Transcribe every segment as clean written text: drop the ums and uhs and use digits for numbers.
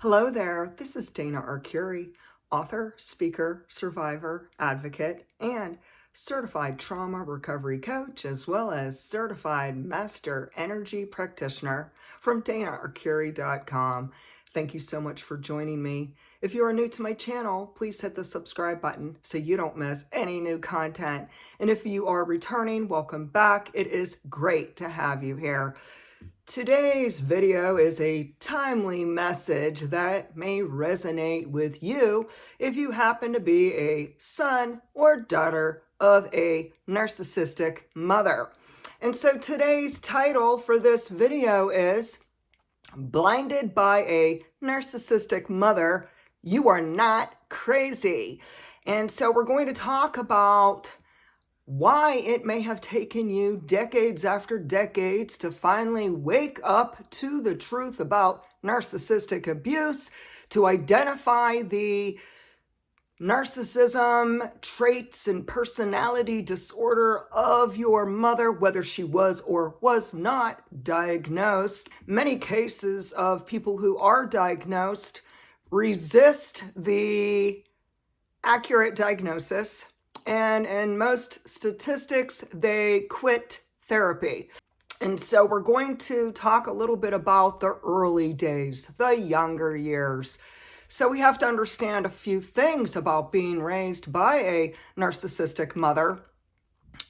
Hello there, this is Dana Arcuri, author, speaker, survivor, advocate, and certified trauma recovery coach, as well as certified master energy practitioner from danaarcuri.com. Thank you so much for joining me. If you are new to my channel, please hit the subscribe button so you don't miss any new content. And if you are returning, welcome back. It is great to have you here. Today's video is a timely message that may resonate with you if you happen to be a son or daughter of a narcissistic mother. And so today's title for this video is Blinded by a Narcissistic Mother, You Are Not Crazy. And so we're going to talk about why it may have taken you decades after decades to finally wake up to the truth about narcissistic abuse, to identify the narcissism traits and personality disorder of your mother, whether she was or was not diagnosed. Many cases of people who are diagnosed resist the accurate diagnosis. And in most statistics, they quit therapy. And so we're going to talk a little bit about the early days, the younger years. So we have to understand a few things about being raised by a narcissistic mother.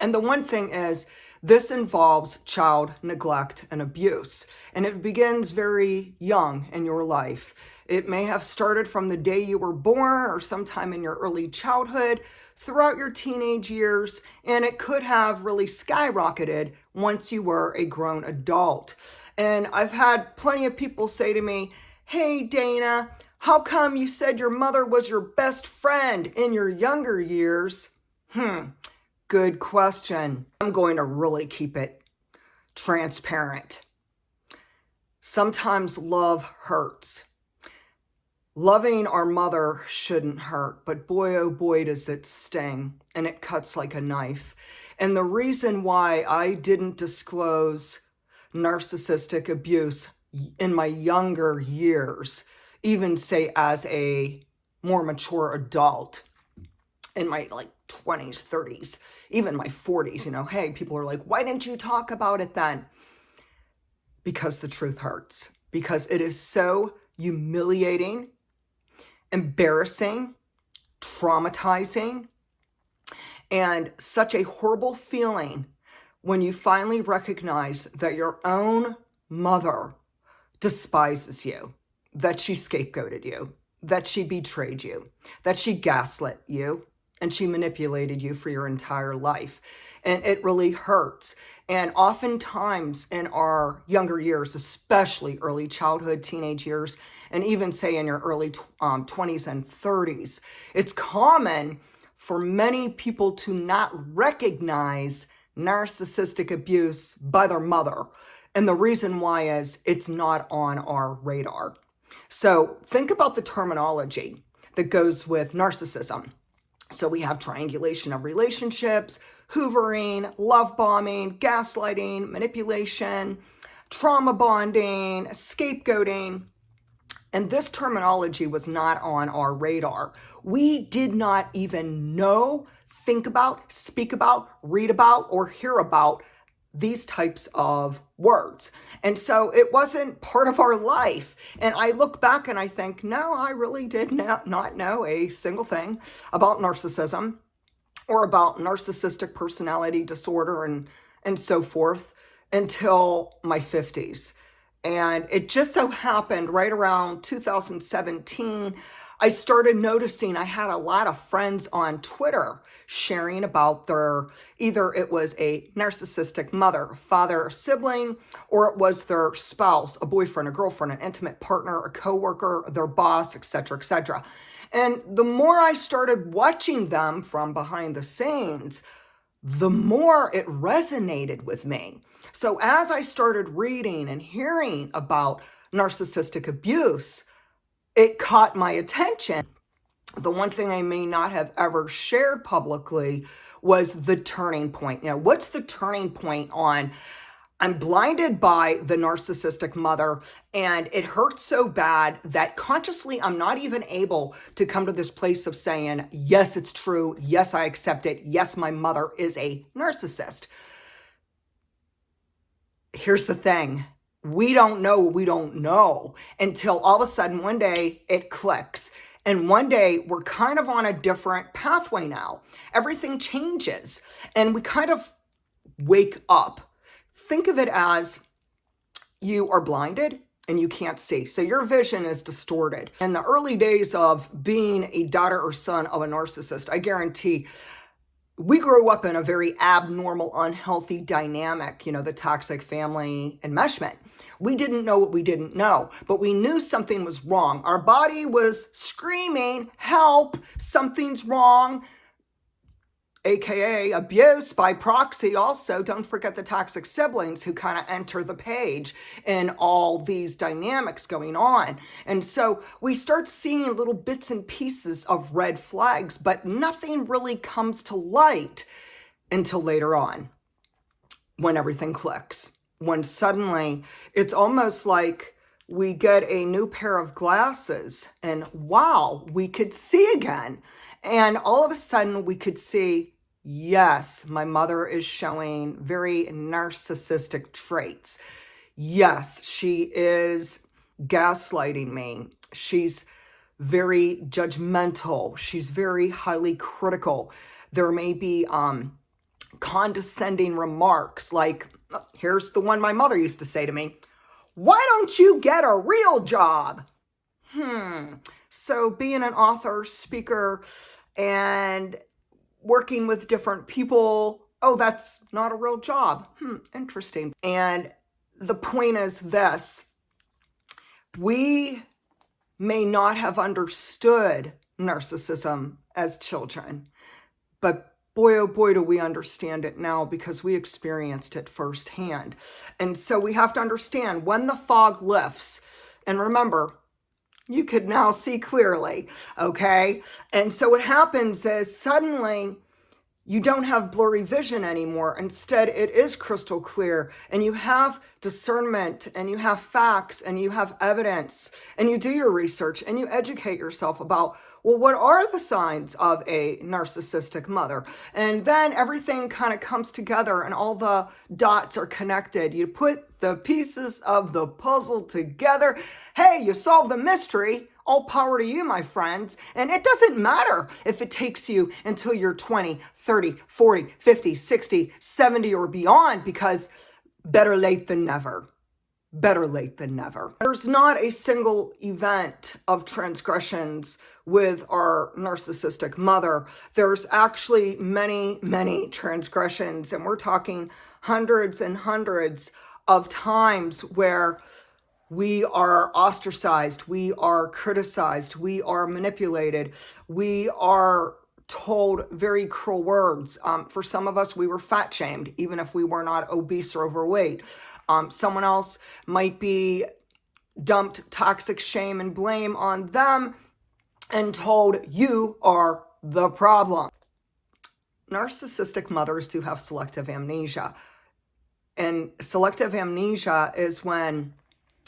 And the one thing is, this involves child neglect and abuse. And it begins very young in your life. It may have started from the day you were born or sometime in your early childhood, throughout your teenage years, and it could have really skyrocketed once you were a grown adult. And I've had plenty of people say to me, "Hey Dana, how come you said your mother was your best friend in your younger years?" Good question. I'm going to really keep it transparent. Sometimes love hurts. Loving our mother shouldn't hurt, but boy, oh boy, does it sting, and it cuts like a knife. And the reason why I didn't disclose narcissistic abuse in my younger years, even say as a more mature adult, in my 20s, 30s, even my 40s, hey, people are like, why didn't you talk about it then? Because the truth hurts. Because it is so humiliating, embarrassing, traumatizing, and such a horrible feeling when you finally recognize that your own mother despises you, that she scapegoated you, that she betrayed you, that she gaslit you, and she manipulated you for your entire life. And it really hurts. And oftentimes in our younger years, especially early childhood, teenage years, and even say in your early 20s and 30s, it's common for many people to not recognize narcissistic abuse by their mother. And the reason why is it's not on our radar. So think about the terminology that goes with narcissism. So we have triangulation of relationships, hoovering, love bombing, gaslighting, manipulation, trauma bonding, scapegoating. And this terminology was not on our radar. We did not even know, think about, speak about, read about, or hear about these types of words. And so it wasn't part of our life. And I look back and I think, no, I really did not know a single thing about narcissism or about narcissistic personality disorder and so forth until my 50s. And it just so happened right around 2017, I started noticing I had a lot of friends on Twitter sharing about either it was a narcissistic mother, father, or sibling, or it was their spouse, a boyfriend, a girlfriend, an intimate partner, a coworker, their boss, etc., etc. And the more I started watching them from behind the scenes, the more it resonated with me. So as I started reading and hearing about narcissistic abuse, it caught my attention. The one thing I may not have ever shared publicly was the turning point. What's the turning point on I'm blinded by the narcissistic mother, and it hurts so bad that consciously I'm not even able to come to this place of saying, yes, it's true. Yes, I accept it. Yes, my mother is a narcissist. Here's the thing. We don't know what we don't know until all of a sudden one day it clicks. And one day we're kind of on a different pathway now. Everything changes and we kind of wake up. Think of it as you are blinded and you can't see. So your vision is distorted. In the early days of being a daughter or son of a narcissist, I guarantee we grew up in a very abnormal, unhealthy dynamic, the toxic family enmeshment. We didn't know what we didn't know, but we knew something was wrong. Our body was screaming, help, something's wrong. AKA abuse by proxy. Also, don't forget the toxic siblings who kind of enter the page in all these dynamics going on. And so we start seeing little bits and pieces of red flags, but nothing really comes to light until later on when everything clicks. When suddenly it's almost like we get a new pair of glasses and wow, we could see again. And all of a sudden we could see, yes, my mother is showing very narcissistic traits. Yes, she is gaslighting me. She's very judgmental. She's very highly critical. There may be condescending remarks like, here's the one my mother used to say to me, why don't you get a real job? So being an author, speaker, and working with different people, oh, that's not a real job. Interesting. And the point is this, we may not have understood narcissism as children, but boy, oh boy, do we understand it now because we experienced it firsthand. And so we have to understand when the fog lifts, and remember, you could now see clearly, okay? And so what happens is suddenly you don't have blurry vision anymore. Instead, it is crystal clear and you have discernment and you have facts and you have evidence and you do your research and you educate yourself about, well, what are the signs of a narcissistic mother? And then everything kind of comes together and all the dots are connected. You put the pieces of the puzzle together. Hey, you solve the mystery. All power to you, my friends. And it doesn't matter if it takes you until you're 20, 30, 40, 50, 60, 70 or beyond, because better late than never. Better late than never. There's not a single event of transgressions with our narcissistic mother. There's actually many, many transgressions, and we're talking hundreds and hundreds of times where we are ostracized, we are criticized, we are manipulated, we are told very cruel words. For some of us, we were fat shamed, even if we were not obese or overweight. Someone else might be dumped toxic shame and blame on them and told, you are the problem. Narcissistic mothers do have selective amnesia. And selective amnesia is when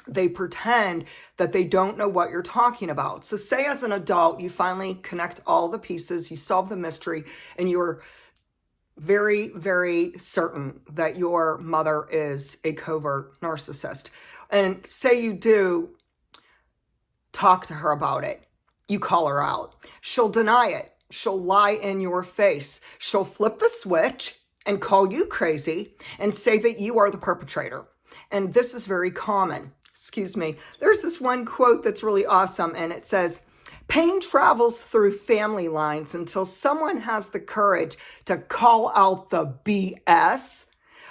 they pretend that they don't know what you're talking about. So say as an adult, you finally connect all the pieces, you solve the mystery, and you're very, very certain that your mother is a covert narcissist. And say you do talk to her about it. You call her out. She'll deny it. She'll lie in your face. She'll flip the switch and call you crazy and say that you are the perpetrator. And this is very common. Excuse me. There's this one quote that's really awesome, and it says, pain travels through family lines until someone has the courage to call out the BS.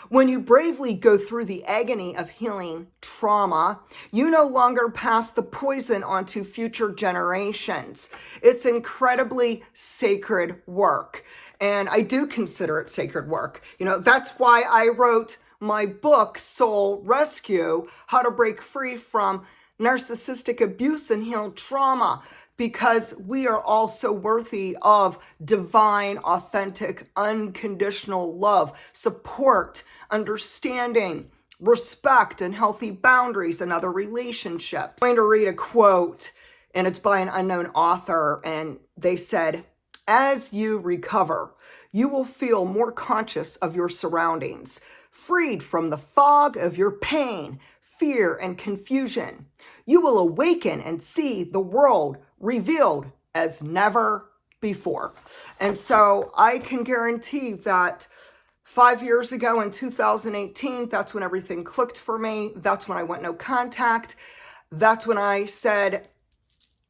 When you bravely go through the agony of healing trauma, you no longer pass the poison on to future generations. It's incredibly sacred work. And I do consider it sacred work. That's why I wrote my book, Soul Rescue, How to Break Free from Narcissistic Abuse and Heal Trauma, because we are all so worthy of divine, authentic, unconditional love, support, understanding, respect and healthy boundaries in other relationships. I'm going to read a quote, and it's by an unknown author, and they said, "As you recover, you will feel more conscious of your surroundings, freed from the fog of your pain, fear, and confusion. You will awaken and see the world revealed as never before." And so I can guarantee that 5 years ago in 2018, that's when everything clicked for me. That's when I went no contact. That's when I said,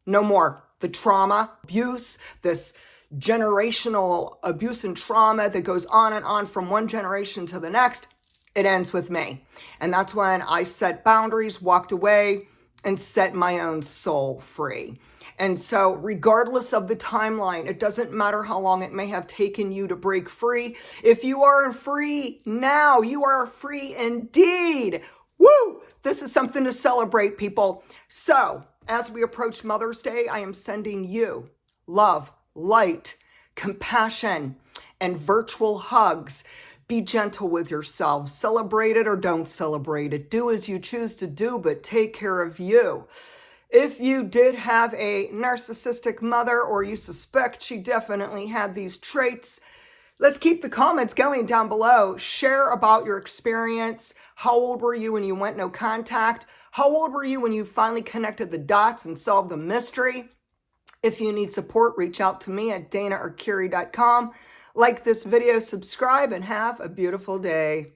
no more. The trauma, abuse, this generational abuse and trauma that goes on and on from one generation to the next, it ends with me. And that's when I set boundaries, walked away, and set my own soul free. And so regardless of the timeline, it doesn't matter how long it may have taken you to break free. If you are free now, you are free indeed. Woo! This is something to celebrate, people. So as we approach Mother's Day, I am sending you love, light, compassion, and virtual hugs. Be gentle with yourself. Celebrate it or don't celebrate it. Do as you choose to do, but take care of you. If you did have a narcissistic mother, or you suspect she definitely had these traits, let's keep the comments going down below. Share about your experience. How old were you when you went no contact? How old were you when you finally connected the dots and solved the mystery? If you need support, reach out to me at danaarcuri.com. Like this video, subscribe, and have a beautiful day.